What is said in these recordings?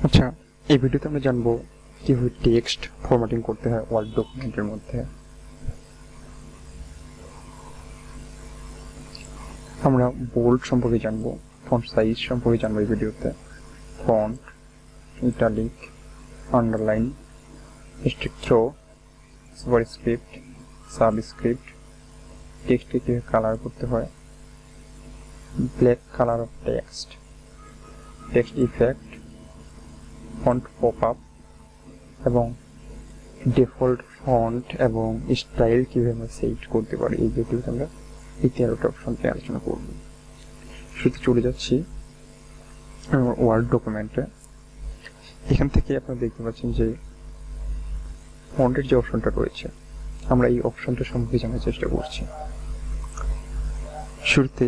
আচ্ছা, এই ভিডিওতে আমরা জানবো কিভাবে টেক্সট ফরম্যাটিং করতে হয় ওয়ার্ড ডকুমেন্টের মধ্যে। আমরা বোল্ড সম্পর্কে জানবো, ফন্ট সাইজ সম্পর্কে জানবো এই ভিডিওতে, font, italic, underline, strikethrough, superscript, subscript, টেক্সটকে কিভাবে কালার করতে হয়, black colour of text, text effect, font popup এবং ডিফল্ট ফন্ট এবং স্টাইল কিভাবে আমরা সেট করতে পারি। এই ভিডিওতে আমরা এই 13টা অপশন নিয়ে আলোচনা করব। শুরুতে চলে যাচ্ছি আমার ওয়ার্ড ডকুমেন্টে। এখান থেকে আপনারা দেখতে পাচ্ছেন যে ফন্টের যে অপশনটা রয়েছে, আমরা এই অপশনটা সম্পর্কে জানার চেষ্টা করছি। শুরুতে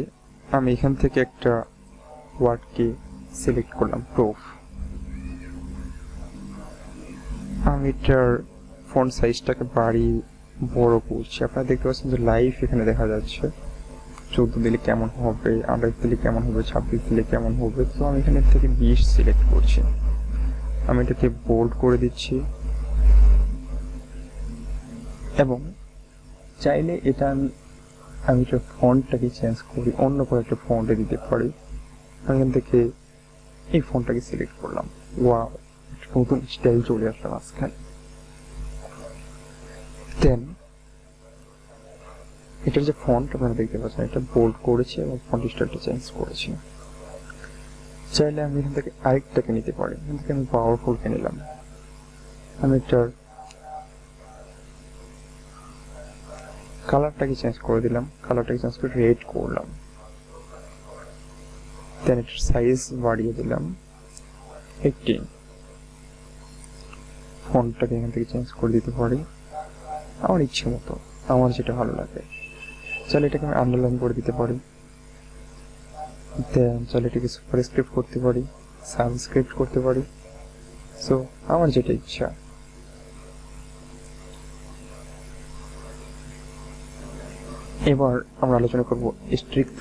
আমি এখান থেকে একটা ওয়ার্ডকে সিলেক্ট করলাম, প্রুফ। আমি এটার ফন্ট সাইজটাকে বাড়িয়ে বড় করছি। আপনারা দেখতে পাচ্ছেন যে লাইভ এখানে দেখা যাচ্ছে। 14 দিলে কেমন হবে, 28 দিলে কেমন হবে, 26 দিলে কেমন হবে। তো আমি এখানে থেকে 20 সিলেক্ট করছি। আমি এটাকে বোল্ড করে দিচ্ছি এবং চাইলে এটা আমি এটা ফন্টটাকে চেঞ্জ করি, অন্য করে একটা ফন্টে দিতে পারি। আমি এখান থেকে এই ফন্টটাকে সিলেক্ট করলাম। ওয়াও, নতুন স্টাইল চলে আসলো মাঝখানে। দেন এটার যে ফন্ট আপনারা দেখতে পাচ্ছেন, এটা বোল্ড করেছি এবং ফন্ট স্টাইলটা চেঞ্জ করেছি। চাইলে আমি এখান থেকে আরেকটাকে নিতে পারি। এখান থেকে আমি পাওয়ারফুলকে নিলাম। আমি এটার কালারটাকে চেঞ্জ করে দিলাম, কালারটাকে চেঞ্জ করে রেড করলাম। দেন এটার সাইজ বাড়িয়ে দিলাম 18। ফন্টটাকে এখান থেকে চেঞ্জ করে দিতে পারি আমার ইচ্ছে মতো, আমার যেটা ভালো লাগে। চাইলে এটাকে আমি আন্ডারলাইন করে দিতে পারি। দেন চাইলে এটাকে সুপারস্ক্রিপ্ট করতে পারি, সাবস্ক্রিপ্ট করতে পারি। সো আমার যেটা ইচ্ছা। এবার আমরা আলোচনা করব স্ট্রিক্ট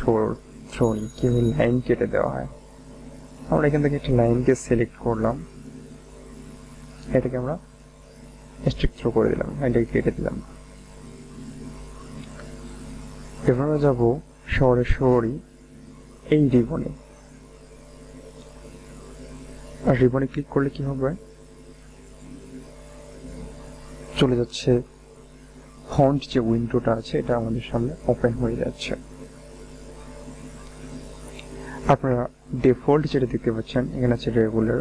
থ্রো নিয়ে, কিভাবে লাইন কেটে দেওয়া হয়। আমরা এখান থেকে একটা লাইনকে সিলেক্ট করলাম, এটাকে আমরা স্ট্রিক্ট থ্রো করে দিলাম, এটাকে কেটে দিলাম। এবার আমরা যাবো সরাসরি এই রিবনে। আর রিবনে ক্লিক করলে কি হবে, চলে যাচ্ছে ফন্ট যে উইন্ডোটা আছে, এটা আমাদের সামনে ওপেন হয়ে যাচ্ছে। আপনারা ডিফল্ট যেটা দেখতে পাচ্ছেন, এখানে আছে রেগুলার,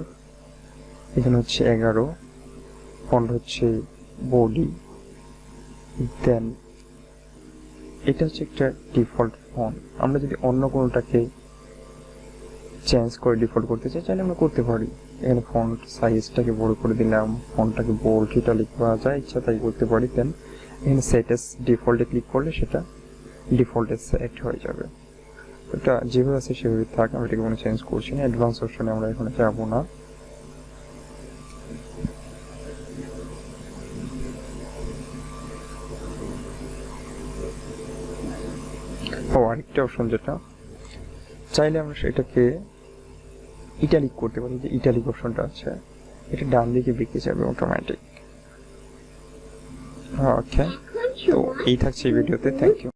এখানে হচ্ছে 11, ফন্ট হচ্ছে বডি। দেন এটা হচ্ছে একটা ডিফল্ট ফন্ট। আমরা যদি অন্য কোনোটাকে চেঞ্জ করে ডিফল্ট করতে চাই, চাইলে আমরা করতে পারি। এখানে ফন্ট সাইজটাকে বড় করে দিলাম, ফন্টটাকে বোল্ড, ইটালিক বা যা ইচ্ছা তাই করতে পারি। দেন এখানে সেট এস ডিফল্টে ক্লিক করলে সেটা ডিফল্টে সেট হয়ে যাবে। এটা যেভাবে আছে সেভাবে থাক, আমি এটাকে কোনো চেঞ্জ করছি না। অ্যাডভান্স অপশনে আমরা এখানে যাবো না। আরেকটা অপশন যেটা চাইলে আমরা সেটাকে ইটালিক করতে পারি। যে ইটালিক অপশনটা আছে, এটা ডান দিকে বেঁকে যাবে অটোমেটিক। ওকে, তো এই থাকছে এই ভিডিওতে। Thank you.